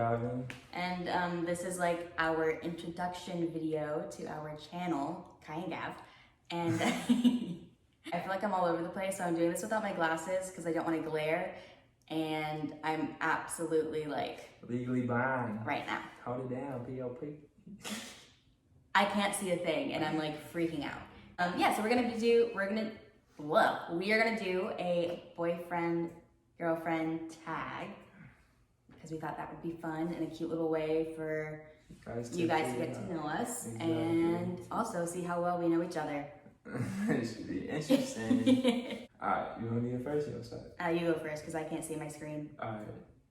Gavvin. And this is like our introduction video to our channel, Kai and Gav. And I feel like I'm all over the place, so I'm doing this without my glasses because I don't want to glare. And I'm absolutely like... legally blind. Right now. Hold it down, POP. I can't see a thing and I'm like freaking out. Yeah, so we are gonna do a boyfriend, girlfriend tag because we thought that would be fun and a cute little way for you guys to get to know us and also see how well we know each other. It should be interesting. Alright, you want me to go first or you want to start? You go first because I can't see my screen. Alright,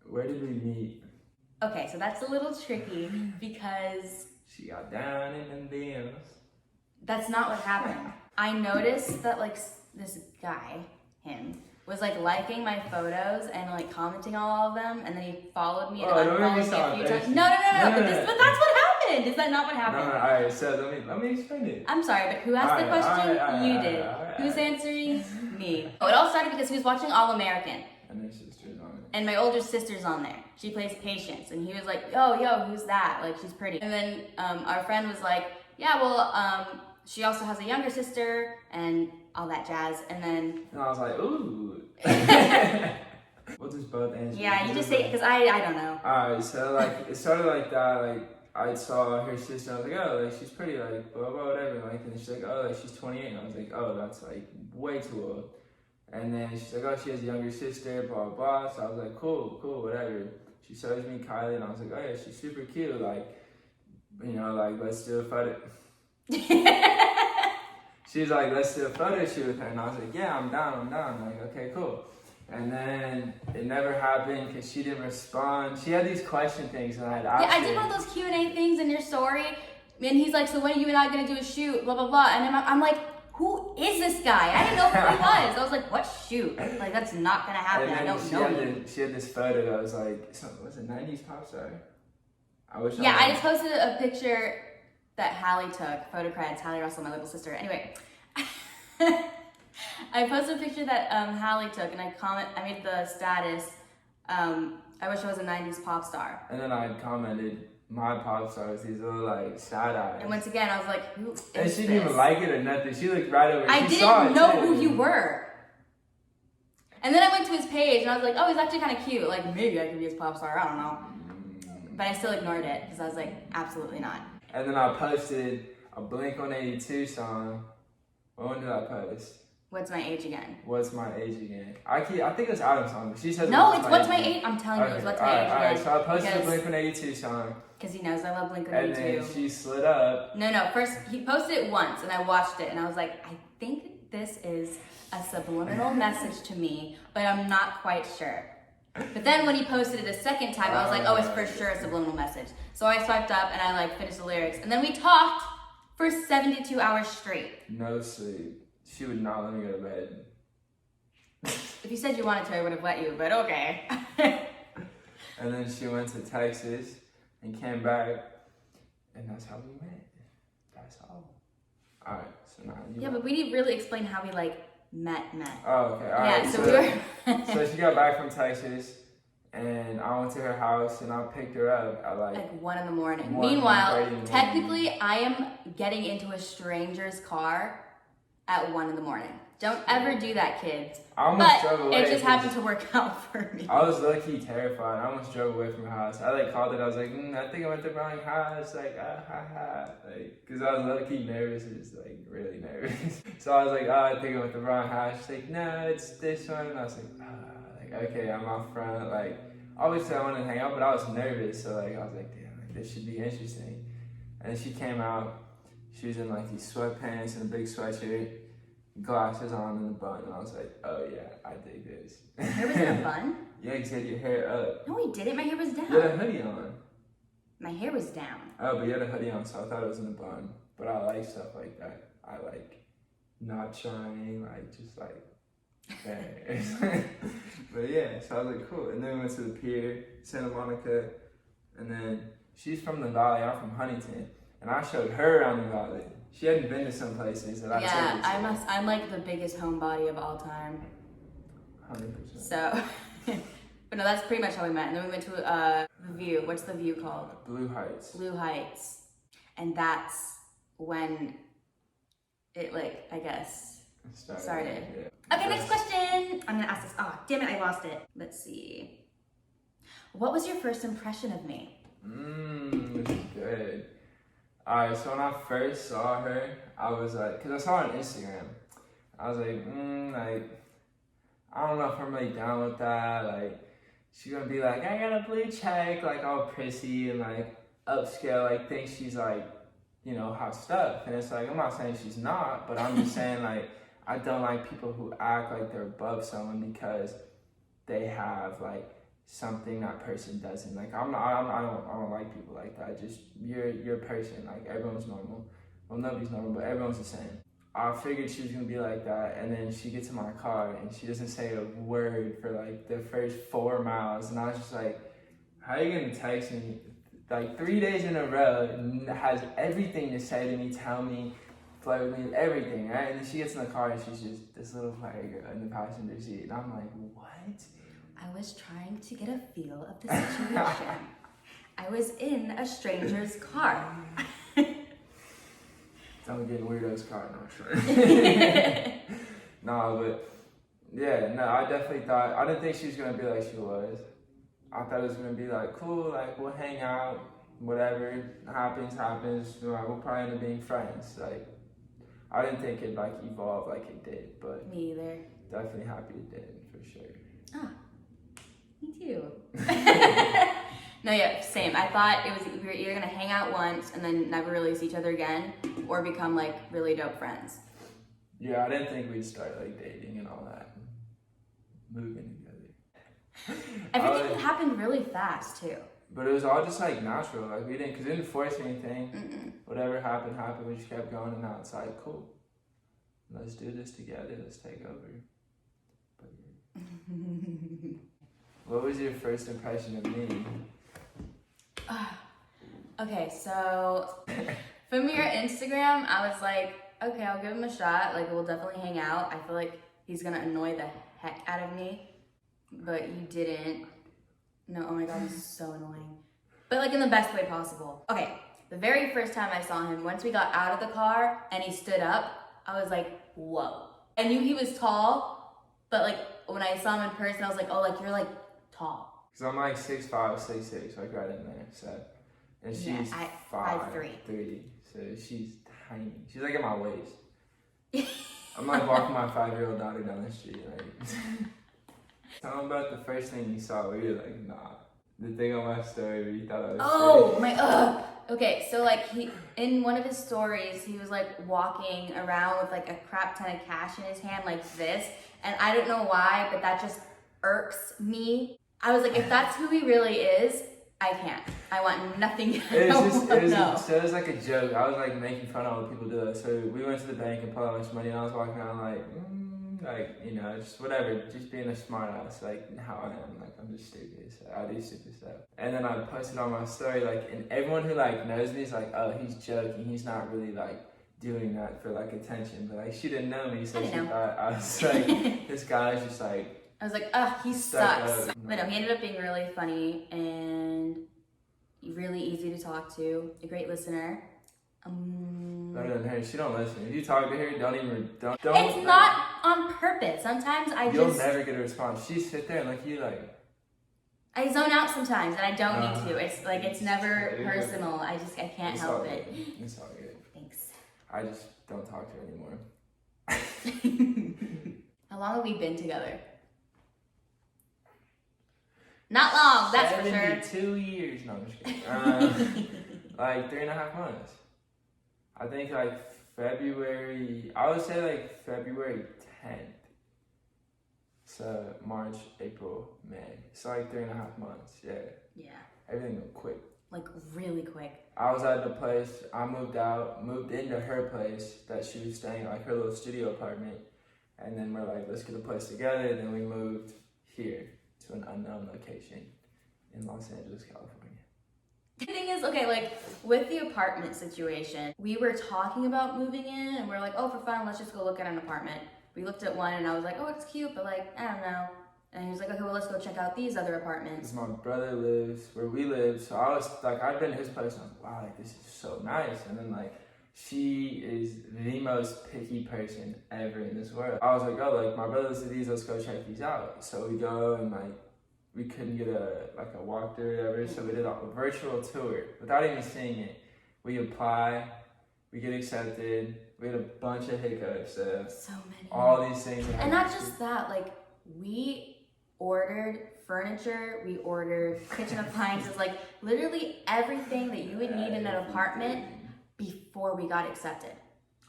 where did we meet? Okay, so that's a little tricky because... she got down in them DMs. That's not what happened. I noticed that like this guy, him, was like liking my photos and like commenting on all of them, and then he followed me and unfollowed me a few times. No, but that's what happened. Is that not what happened? No, alright, so let me explain it. I'm sorry, but who asked the question? You did. Who's answering? Me. Oh, it all started because he was watching All American. And their sister's on it. And my older sister's on there. She plays Patience, and he was like, yo, who's that? Like, she's pretty. And then our friend was like, yeah, well, she also has a younger sister, and all that jazz. And then... and I was like, ooh. We'll just both answer. Yeah, you just say it, because I don't know. Alright, so like, it started like that, like, I saw her sister, I was like, oh, like, she's pretty, like, blah, blah, whatever, like, and she's like, oh, like, she's 28, and I was like, oh, that's, like, way too old. And then she's like, oh, she has a younger sister, blah, blah, blah, so I was like, cool, whatever. She shows me Kylie, and I was like, oh, yeah, she's super cute, like, you know, like, let's do a photo. She was like, let's do a photo shoot with her, and I was like, yeah, I'm down, like, okay, cool. And then it never happened because she didn't respond. She had these question things and I had asked I did one of those Q&A things in your story. And he's like, so when are you and I going to do a shoot? Blah, blah, blah. And I'm like, who is this guy? I didn't know who he was. I was like, what shoot? Like, that's not going to happen. I don't know him. She had this photo that was like, was it 90s pop star? I just posted a picture that Hallie took. Photo creds, Hallie Russell, my little sister. Anyway. I posted a picture that Hallie took, and I made the status, I wish I was a 90s pop star. And then I commented, my pop stars, these little like sad eyes. And once again, I was like, who is and she didn't even like it or nothing. She looked right over. I didn't know who you were. And then I went to his page, and I was like, oh, he's actually kind of cute. Like, maybe I could be his pop star, I don't know. But I still ignored it, because I was like, absolutely not. And then I posted a Blink-182 song. When did I post? What's My Age Again? What's My Age Again? I think it's Adam's song. She says no, it's What's My Age. I'm telling you, it's What's My Age Again. Alright, so I posted a Blink-182 song. Because he knows I love Blink-182. And then she slid up. No, first he posted it once and I watched it and I was like, I think this is a subliminal message to me, but I'm not quite sure. But then when he posted it a second time, I was like, oh, it's for sure a subliminal message. So I swiped up and I like finished the lyrics. And then we talked for 72 hours straight. No sleep. She would not let me go to bed. If you said you wanted to, I would have let you, but okay. And then she went to Texas and came back, and that's how we met. That's all. Alright, so now you... Yeah, but we need to really explain how we, like, met. Oh, okay, alright. Yeah, so we were... So she got back from Texas, and I went to her house, and I picked her up at, like 1 in the morning. Meanwhile, technically, I am getting into a stranger's car at 1 in the morning. Don't ever do that, kids. I almost drove away. It just happened to work out for me. I was low-key terrified. I almost drove away from her house. I like called it. I was like, I think I went to the wrong house. Like, like, cause I was low-key nervous, just like really nervous. So I was like, I think I went to the wrong house. She's like, no, it's this one. And I was like, okay, I'm out front. Like, obviously I wanted to hang out, but I was nervous. So like, I was like, damn, like, this should be interesting. And she came out. She was in like these sweatpants and a big sweatshirt, glasses on and a bun, and I was like, oh yeah, I dig this. Your hair was in a bun? Yeah, you had your hair up. No, he didn't. My hair was down. You had a hoodie on. My hair was down. Oh, but you had a hoodie on, so I thought it was in a bun. But I like stuff like that. I like not shining, like just like bang. But yeah, so I was like, cool. And then we went to the pier, Santa Monica, and then she's from the Valley, I'm from Huntington. And I showed her around the Valley. She hadn't been to some places that I took her to. I'm like the biggest homebody of all time. 100%. So, But no, that's pretty much how we met. And then we went to the View. What's the View called? Blue Heights. Blue Heights. And that's when it, like, I guess, started. Yeah. Okay, next question. I'm gonna ask this. Oh, damn it, I lost it. Let's see. What was your first impression of me? This is good. Alright, so when I first saw her, I was like, cause I saw her on Instagram. I was like, like, I don't know if I'm really down with that. Like, she's gonna be like, I got a blue check, like all prissy and like upscale, like thinks she's like, you know, hot stuff. And it's like, I'm not saying she's not, but I'm just saying like, I don't like people who act like they're above someone because they have like something that person doesn't. Like I don't like people like that. Just you're a person. Like everyone's normal. Well, nobody's normal, but everyone's the same. I figured she was gonna be like that, and then she gets in my car and she doesn't say a word for like the first 4 miles, and I was just like, how are you gonna text me like 3 days in a row and has everything to say to me, tell me, flirt with me, everything, right? And then she gets in the car and she's just this little fire girl in the passenger seat, and I'm like, what? I was trying to get a feel of the situation. I was in a stranger's car. Don't get in weirdo's car, no. No, but yeah, no, I definitely thought, I didn't think she was gonna be like she was. I thought it was gonna be like, cool, like we'll hang out, whatever happens. Like, we'll probably end up being friends. Like, I didn't think it like evolved like it did, but Me either. definitely happy it did for sure. Ah, me too. No, yeah, same. I thought it was we were either gonna hang out once and then never really see each other again, or become like really dope friends. Yeah, I didn't think we'd start like dating and all that, moving together. Everything happened really fast too. But it was all just like natural. Like we didn't force anything. Whatever happened. We just kept going, and now it's like, cool. Let's do this together. Let's take over. But, yeah. What was your first impression of me? Okay, so from your Instagram, I was like, okay, I'll give him a shot. Like, we'll definitely hang out. I feel like he's gonna annoy the heck out of me, but you didn't. No, oh my God, he's so annoying. But like in the best way possible. Okay, the very first time I saw him, once we got out of the car and he stood up, I was like, whoa. I knew he was tall, but like when I saw him in person, I was like, oh, like you're like tall. Cause I'm like 6'5", 6'6", like right in there. So, and she's yeah, 5'3", so she's tiny. She's like at my waist. I'm like walking my 5-year-old daughter down the street. Like, tell him about the first thing you saw where you're like, nah. The thing on my story where you thought I was. Oh my. Okay, so like he in one of his stories, he was like walking around with like a crap ton of cash in his hand like this, and I don't know why, but that just irks me. I was like, if that's who he really is, I can't. I want nothing. It was like a joke. I was like making fun of all the people do that. So we went to the bank and put out a bunch of money, and I was walking around like, you know, just whatever, just being a smart ass, like how I am. Like I'm just stupid, so I do stupid stuff. And then I posted on my story, like, and everyone who like knows me is like, oh, he's joking. He's not really like doing that for like attention. But like she didn't know me, so she thought I was like, this guy's just like. I was like, ugh, he sucks. But no, he ended up being really funny and really easy to talk to. A great listener. Better than her. She don't listen. If you talk to her, don't. It's not on purpose. Sometimes You'll never get a response. She sit there and look at you like. I zone out sometimes, and I don't need to. It's like it's never personal. I can't help it. It's all good. Thanks. I just don't talk to her anymore. How long have we been together? Not long, that's for sure. 72 years. No, I'm just kidding. Like 3.5 months. I think like February, I would say like February 10th. So March, April, May. So like 3.5 months, yeah. Yeah. Everything went quick. Like really quick. I was at the place, I moved into her place that she was staying at, like her little studio apartment. And then we're like, let's get a place together. Then we moved here to an unknown location in Los Angeles, California. The thing is, okay, like with the apartment situation, we were talking about moving in and we're like, oh, for fun, let's just go look at an apartment. We looked at one and I was like, oh, it's cute, but like, I don't know. And he was like, okay, well, let's go check out these other apartments. Because my brother lives where we live, so I was like, I'd been to his place, and I'm like, wow, like, this is so nice. And then, like, she is the most picky person ever in this world. I was like, oh, like, my brother lives to these, let's go check these out. So we go, and, like, we couldn't get a walkthrough or whatever, so we did a virtual tour without even seeing it. We apply, we get accepted, we had a bunch of hiccups. So many. All these things. And not just that, like, we ordered furniture, we ordered kitchen appliances, like literally everything that you would need in an apartment before we got accepted.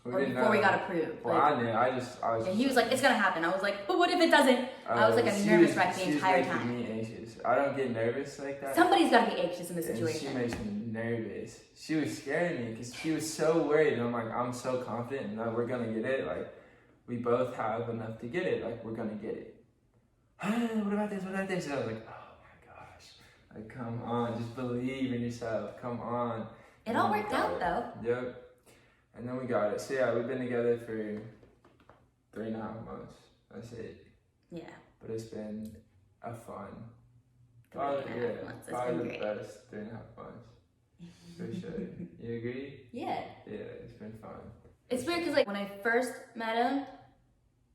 Or before we got approved. Well, like, I knew. I was. And he was like, "It's gonna happen." I was like, "But what if it doesn't?" I was like a nervous wreck the entire time. She was making me anxious. I don't get nervous like that. Somebody's gotta be anxious in this situation. She makes me nervous. She was scaring me because she was so worried. And I'm like, I'm so confident that we're gonna get it. Like, we both have enough to get it. Like, we're gonna get it. What about this? What about this? And I was like, oh my gosh. Like, come on. Just believe in yourself. Come on. It all worked out though. Yep. And then we got it. So yeah, we've been together for 3.5 months. That's it. Yeah. But it's been a fun. 3.5 months. It's Probably been the great. best 3.5 months. For sure. You agree? Yeah. Yeah, it's been fun. It's weird because like when I first met him,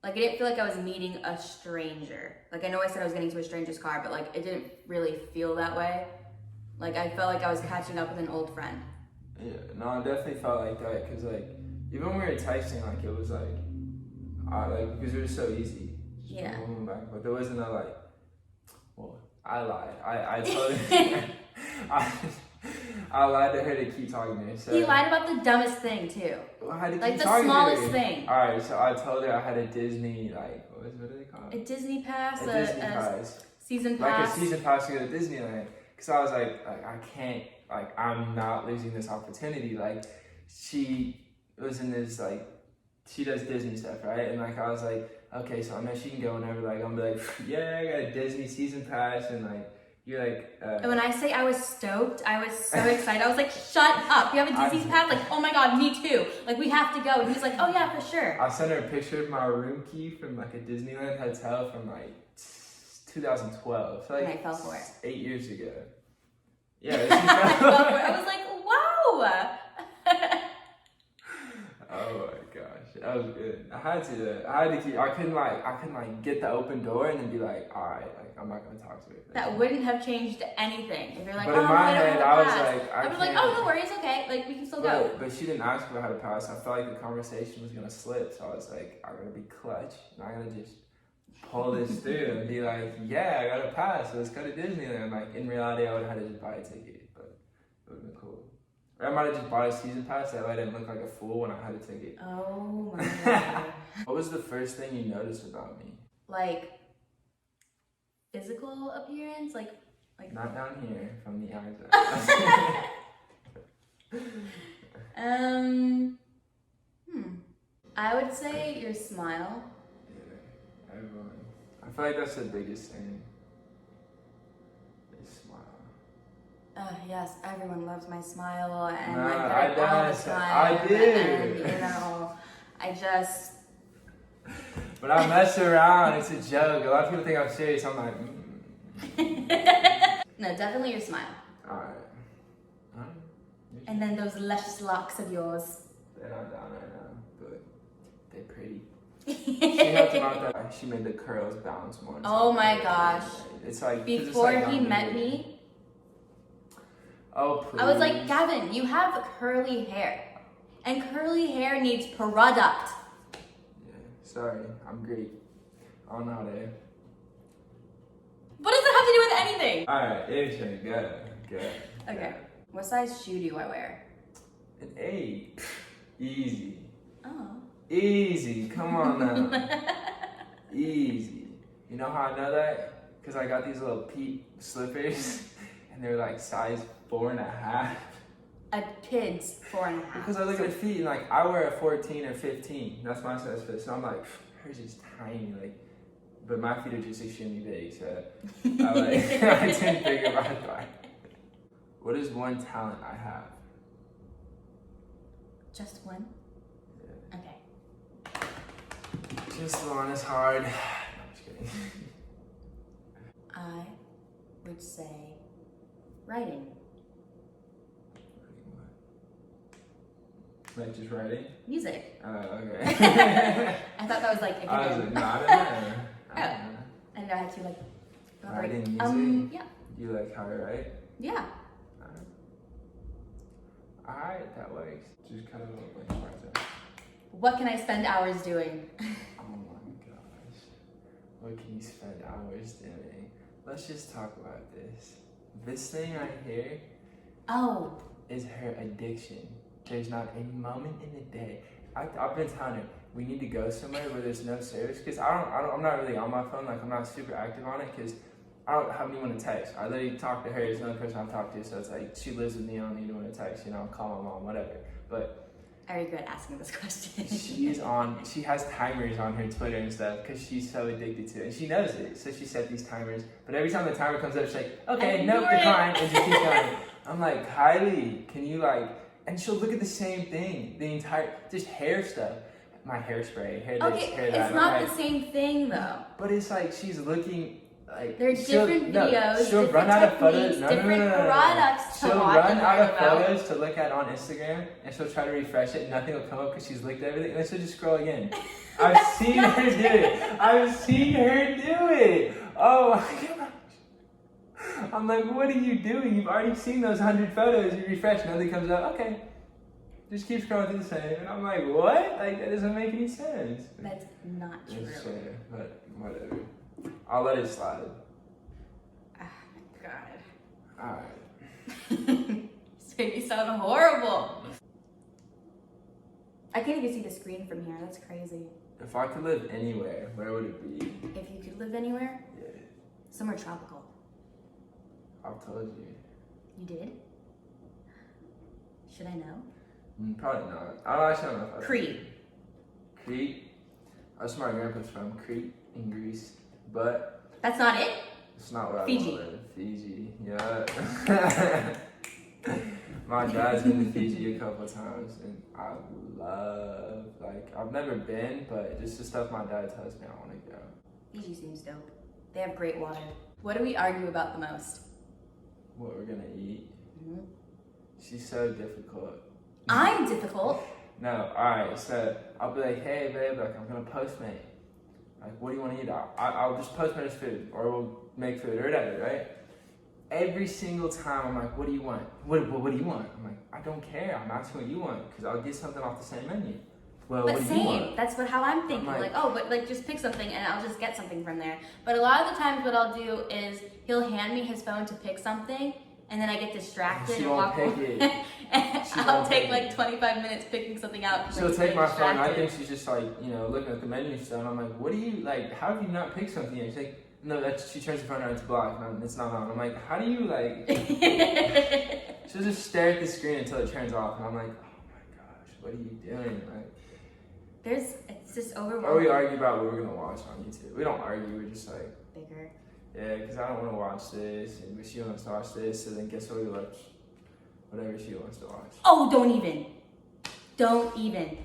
like I didn't feel like I was meeting a stranger. Like I know I said I was getting to a stranger's car, but like it didn't really feel that way. Like I felt like I was catching up with an old friend. Yeah, no, I definitely felt like that because like even when we were texting, like it was like because it was so easy. Just Yeah. boom, back, but there wasn't a like. Well, I lied. I told her. I lied to her to keep talking to her. So He lied about the dumbest thing too. I had to Like keep the talking smallest to her. thing. All right, so I told her I had a Disney what do they call it? A Disney pass, A Disney pass. season Like pass. a season pass to go to Disneyland. Because I was like I can't, like I'm not losing this opportunity. Like she was in this like, she does Disney stuff, right? And like I was like, okay, so I know she can go whenever. Like I'm like, yeah, I got a Disney season pass, and like you're like. And when I say I was stoked, I was so excited. I was like, shut up! You have a Disney pass? Like, oh my god, me too! Like we have to go. And he was like, oh yeah, for sure. I sent her a picture of my room key from like a Disneyland hotel from like 2012. So like And I fell for it. 8 years ago. Yeah. I was like, wow. Oh my gosh, that was good. I had to keep. I couldn't like get the open door and then be like, all right, like I'm not gonna talk to her. That wouldn't have changed anything. If you're like, But oh, in no, my I don't head, have I a was pass. like, I was like, oh, no worries, okay. Like, we can still go. But she didn't ask me how to pass. I felt like the conversation was gonna slip, so I was like, I'm gonna be clutch. I'm not gonna just pull this through and be like, yeah, I got a pass. So let's go to Disneyland. Like in reality, I would have had to just buy a ticket, but it would have been cool. Or I might have just bought a season pass. That way I didn't look like a fool when I had a ticket. Oh my god. What was the first thing you noticed about me? Like, physical appearance? Like. Not down here, from the outside. I would say your smile. Yeah, everyone. I feel like that's the biggest thing. They smile. Yes, everyone loves my smile and Nah, my very honest smile. I do. And, you know, I just. But I mess around. It's a joke. A lot of people think I'm serious. I'm like. No, definitely your smile. Alright. And then those luscious locks of yours. They're not down right now, but they're pretty. She helped him out that she made the curls bounce more. Oh my gosh. It's like before it's like he met me. Oh please. I was like, Gavin, you have curly hair. And curly hair needs product. Yeah, sorry, I'm Greek. I don't know how to. What does that have to do with anything? Alright, Asian, good. Okay. What size shoe do I wear? An 8. Easy. Oh. Easy. Come on now. Easy. You know how I know that? Because I got these little Pete slippers and they're like size 4.5. A kid's 4.5. Because I look at the feet and like I wear a 14 or 15. That's my size fit. So I'm like, hers is tiny. Like, but my feet are just extremely big. So I didn't figure about that. What is one talent I have? Just one? Yeah. Okay. Just one is hard. No, I'm just kidding. would say writing. Like just writing? Music. Oh, okay. I thought that was like a I was given. like, no, I don't know. I don't know. I didn't know how to like Writing music? Yeah. You like how I write? Yeah. Alright, that works. Just kind of like part. What can I spend hours doing? Oh my gosh. What can you spend hours doing? Let's just talk about this. This thing right here Oh. is her addiction. There's not a moment in the day. I've been telling her we need to go somewhere where there's no service because I'm not really on my phone. Like I'm not super active on it because I don't have anyone to text. I literally talk to her. It's the only person I've talked to. So it's like she lives with me. I don't need anyone to text. You know, I'll call my mom, whatever. But I regret asking this question. she has timers on her Twitter and stuff because she's so addicted to it. And she knows it. So she set these timers. But every time the timer comes up, she's like, okay, nope, decline. And just keeps going. I'm like, Kylie, can you like, and she'll look at the same thing, the entire, just hair stuff. My hairspray, hair this, Okay, hair that. it's not like, the same thing though. But it's like she's looking like. There are different videos, she'll different run out of techniques, photos. different products to She'll watch run and out learn of about. photos to look at on Instagram, and she'll try to refresh it. Nothing will come up because she's licked everything, and then she'll just scroll again. I've seen her do it. I've seen her do it. Oh my gosh. I'm like, what are you doing? You've already seen those 100 photos. You refresh, nothing comes up. Okay. Just keep scrolling through the same. And I'm like, what? Like, that doesn't make any sense. That's not true. It's fair, but whatever. I'll let it slide. Oh my god. Alright. This made me sound horrible. I can't even see the screen from here. That's crazy. If I could live anywhere, where would it be? If you could live anywhere, Yeah. somewhere tropical. I've told you. You did? Should I know? Probably not. I don't actually don't know if I Crete. Crete? That's where my grandpa's from. Crete in Greece. But That's not it? it's not where Fiji. I want to live. Fiji. Yeah. My dad's been to Fiji a couple of times, and I love, like, I've never been, but just the stuff my dad tells me, I want to go. Fiji seems dope. They have great water. What do we argue about the most? What we're gonna eat. Mm-hmm. She's so difficult. I'm difficult. No, alright, so I'll be like, hey babe, like I'm gonna Postmate. Like, what do you want to eat? I'll just Postmate us food, or we'll make food, or whatever, right? Every single time I'm like, what do you want? What do you want? I'm like, I don't care. I'm asking what you want, because I'll get something off the same menu. Well, But what do you want? same, that's how I'm thinking. I'm Like, like- oh, but like just pick something and I'll just get something from there. But a lot of the times what I'll do is he'll hand me his phone to pick something and then I get distracted She and won't walk pick away. it. And She I'll won't take pick like it. 25 minutes picking something out. She'll like, take get my phone. I distracted. think she's just like, you know, looking at the menu stuff. And I'm like, what do you like? How have you not picked something yet? She's like, no, that's. She turns the phone around, it's black, and it's not on. I'm like, how do you like? She'll just stare at the screen until it turns off, and I'm like, oh my gosh, what are you doing? Like, It's just or we overwhelming. argue about what we're gonna watch on YouTube. We don't argue. We're just like, Bigger. yeah, because I don't want to watch this, and she wants to watch this, so then guess what we watch? Whatever she wants to watch. Oh, don't even. Don't even.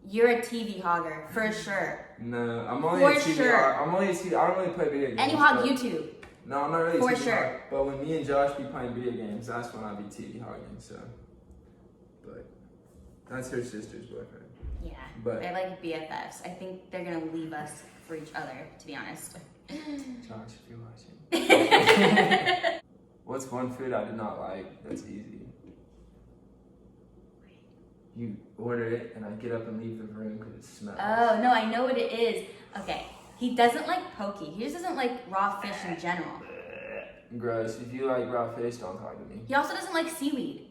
You're a TV hogger, for sure. No, I'm only For a TV. sure. I'm only a TV. I don't really play video games. And you hog but- YouTube. No, I'm not really For TV sure. hog, but when me and Josh be playing video games, that's when I be TV hogging. So, but that's her sister's boyfriend. Yeah, But- they're like BFFs. I think they're gonna leave us for each other, to be honest. Josh, if you're watching. What's one food I did not like? That's easy. You order it, and I get up and leave the room because it smells. Oh, no, I know what it is. Okay, he doesn't like poke. He just doesn't like raw fish in general. Gross. If you like raw fish, don't talk to me. He also doesn't like seaweed.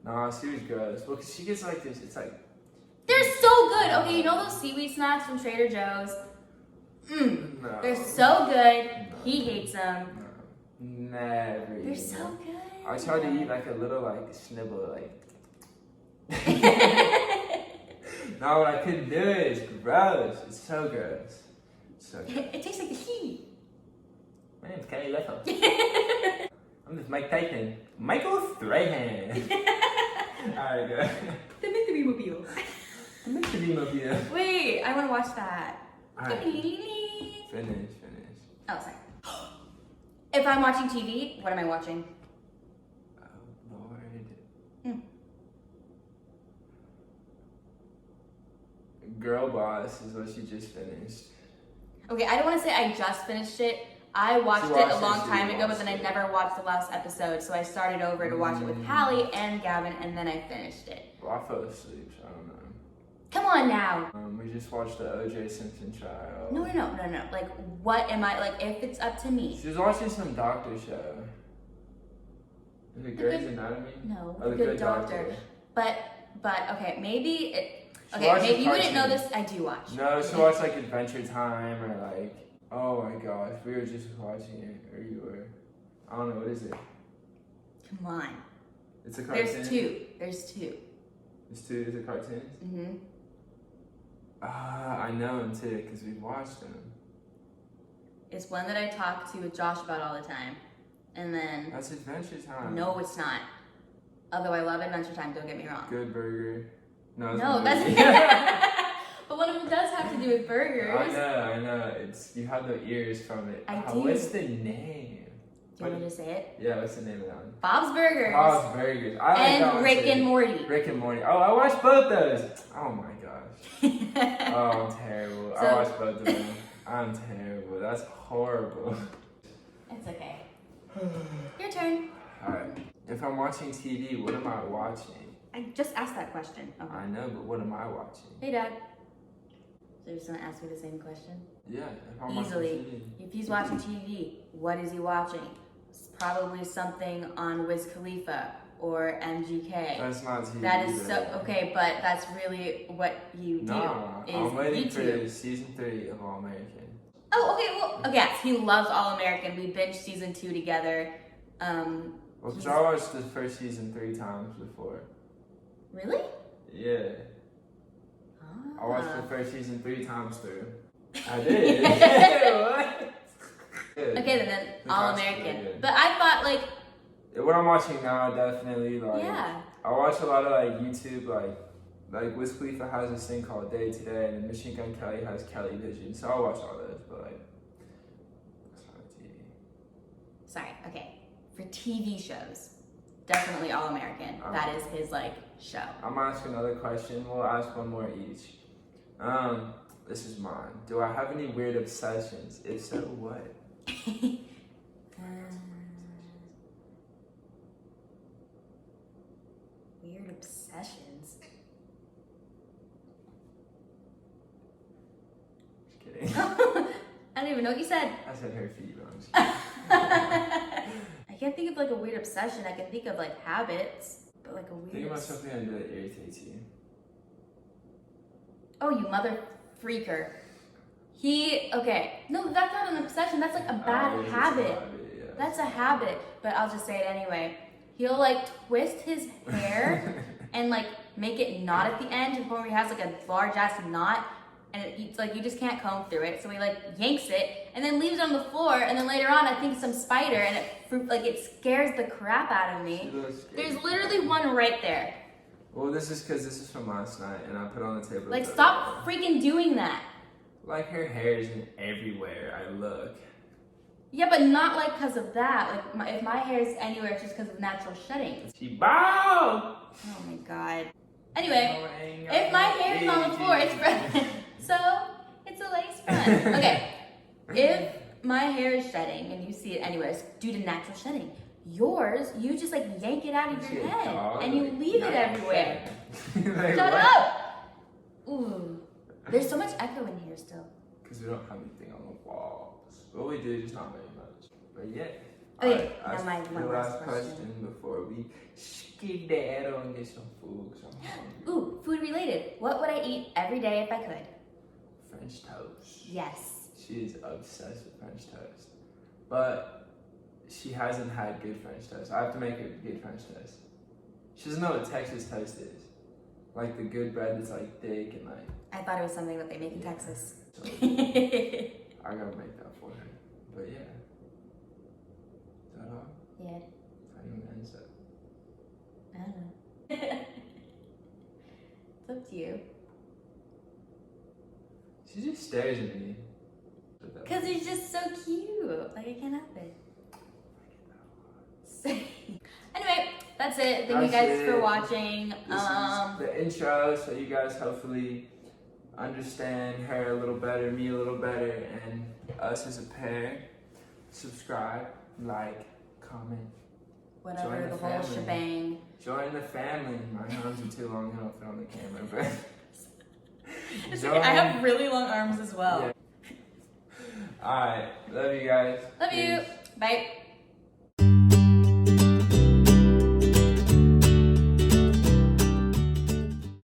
Nah, seaweed's gross. Well, 'cause she gets like this. It's like. They're so good. Okay, you know those seaweed snacks from Trader Joe's? No. They're so good. He hates them. No. Never. They're eat so them. good. I tried to eat like a little like snibble like. No, what I couldn't do it. It's gross. It's so gross. So gross. It tastes like the heat. My name's Kenny Leffel. I'm just Mike Tyson. Michael Strahan. Alright, go. The Mystery Mobile. The Mystery Mobile. Wait, I want to watch that. Alright. Oh, Finish. sorry. if I'm watching TV, what am I watching? Oh, Lord. Girl Boss is what she just finished. Okay, I don't want to say I just finished it. I watched it a long time ago, but then I never watched the last episode, so I started over to watch it with Hallie and Gavin, and then I finished it. Well, I fell asleep, so I don't know. Come on now. We just watched the O.J. Simpson trial. No. Like, what am I, like, if it's up to me? She was watching some doctor show. Is it Grey's Anatomy? No, Oh, The Good Doctor. But, okay, maybe maybe you wouldn't know this. I do watch. No, she watched like Adventure Time or like, oh my gosh, we were just watching it, or you were. I don't know, what is it? Come on. It's a cartoon? There's two. There's two, is it cartoons? Mm-hmm. I know them too, because we've watched them. It's one that I talk to with Josh about all the time. And then... That's Adventure Time. No, it's not. Although I love Adventure Time, don't get me wrong. Good Burger. No, that's... But one of them does have to do with burgers. I know. It's you have the ears from it. I do. What's the name? Do you want me to say it? Yeah, what's the name of that one? Bob's Burgers. Bob's Burgers. I like that and one Rick too. and Morty. Rick and Morty. Oh, I watched both those. Oh my gosh. Oh, I'm terrible. I watched both of them. I'm terrible. That's horrible. It's okay. Your turn. Alright. If I'm watching TV, what am I watching? I just asked that question. Okay. I know, but what am I watching? Hey, Dad. So you're just gonna ask me the same question? Yeah, if I'm Easily. watching TV. If he's watching TV, what is he watching? It's probably something on Wiz Khalifa or MGK. That's not TV. That is either. so okay, but that's really what you do. I'm waiting YouTube. for season 3 of All American. Oh, okay. Well, yes, he loves All American. We binged season 2 together. Well, because I watched the first season 3 times before. Really? Yeah. Ah. I watched the first season 3 times through. I did. What? Okay, then All American. But I thought like. What I'm watching now, definitely like. Yeah. I watch a lot of like YouTube, like Wiz Khalifa has this thing called Day to Day, and then Machine Gun Kelly has Kelly Vision. So I watch all those, but like, that's not TV. Sorry. Okay. For TV shows, definitely All American. That is his like show. I'm gonna ask another question. We'll ask one more each. This is mine. Do I have any weird obsessions? If so, what? Weird obsessions. Just kidding. I don't even know what you said. I said her feet wrong. I can't think of like a weird obsession. I can think of like habits, but like a weird. Think about something that irritates you. Oh, you mother freaker. Okay. No, that's not an obsession. That's like a bad habit. Yeah. That's a habit, but I'll just say it anyway. He'll like twist his hair and like make it knot at the end to the point where he has like a large ass knot, and it's like you just can't comb through it. So he like yanks it and then leaves it on the floor, and then later on I think some spider, and it scares the crap out of me. There's literally one right there. Well, this is because this is from last night, and I put it on the table. Like stop freaking doing that. Like her hair is in everywhere I look. Yeah, but not like because of that. Like if my hair is anywhere, it's just because of natural shedding. She bow. Oh my god. Anyway, if my hair is on the floor, it's front. So it's a lace front. Okay. If my hair is shedding and you see it anywhere, it's due to natural shedding. Yours, you just like yank it out of your head and you leave it everywhere. Like, Shut what? up! Ooh. There's so much echo in here still. Because we don't have anything on the walls. Well, we do, just not very much. But yeah. Okay, Alright, now my last question before we skedaddle and get some food. 'Cause I'm hungry. Ooh, food related. What would I eat every day if I could? French toast. Yes. She is obsessed with French toast. But she hasn't had good French toast. I have to make her good French toast. She doesn't know what Texas toast is. Like the good bread that's like thick and like. I thought it was something that they make in Texas. So, I gotta make that for her. But yeah. Is that all? Yeah. How do you answer? I don't know. It's up to you. She just stares at me. Because he's just so cute. Like, I can't help it. Anyway, that's it. Thank you guys for watching. This is the intro, so you guys hopefully understand her a little better, me a little better, and us as a pair. Subscribe, like, comment. Whatever, the whole shebang. Join the family. My arms are too long, I don't fit on the camera, but it's okay. I have really long arms as well. Yeah. Alright, love you guys. Love you. Bye.